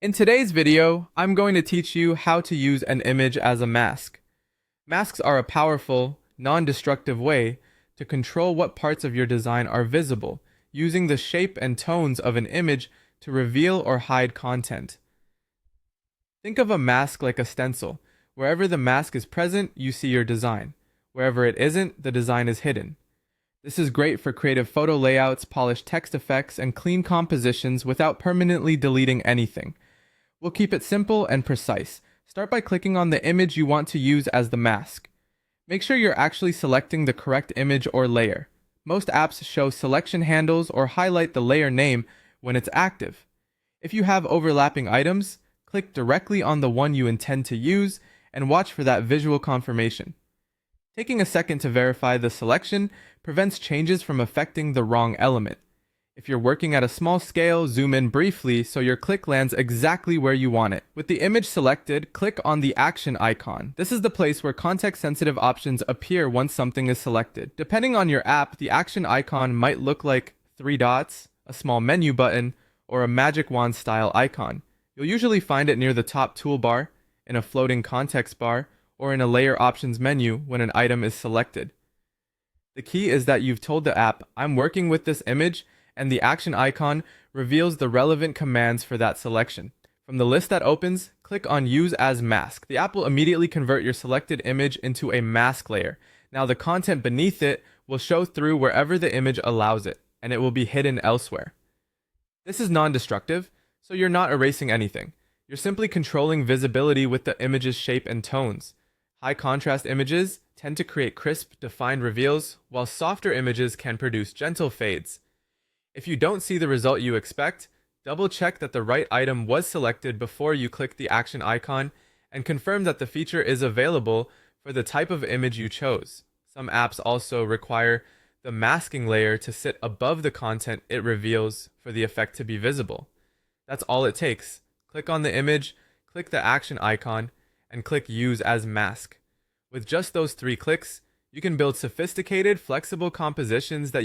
In today's video, I'm going to teach you how to use an image as a mask. Masks are a powerful, non-destructive way to control what parts of your design are visible, using the shape and tones of an image to reveal or hide content. Think of a mask like a stencil. Wherever the mask is present, you see your design. Wherever it isn't, the design is hidden. This is great for creative photo layouts, polished text effects, and clean compositions without permanently deleting anything. We'll keep it simple and precise. Start by clicking on the image you want to use as the mask. Make sure you're actually selecting the correct image or layer. Most apps show selection handles or highlight the layer name when it's active. If you have overlapping items, click directly on the one you intend to use and watch for that visual confirmation. Taking a second to verify the selection prevents changes from affecting the wrong element. If you're working at a small scale, zoom in briefly so your click lands exactly where you want it. With the image selected, click on the action icon. This is the place where context-sensitive options appear once something is selected. Depending on your app, the action icon might look like 3 dots, a small menu button, or a magic wand style icon. You'll usually find it near the top toolbar, in a floating context bar, or in a layer options menu when an item is selected. The key is that you've told the app, I'm working with this image, and the action icon reveals the relevant commands for that selection. From the list that opens, click on Use as Mask. The app will immediately convert your selected image into a mask layer. Now the content beneath it will show through wherever the image allows it, and it will be hidden elsewhere. This is non-destructive, so you're not erasing anything. You're simply controlling visibility with the image's shape and tones. High contrast images tend to create crisp, defined reveals, while softer images can produce gentle fades. If you don't see the result you expect, double check that the right item was selected before you click the action icon and confirm that the feature is available for the type of image you chose. Some apps also require the masking layer to sit above the content it reveals for the effect to be visible. That's all it takes. Click on the image, click the action icon, and click Use as Mask. With just those 3 clicks, you can build sophisticated, flexible compositions that you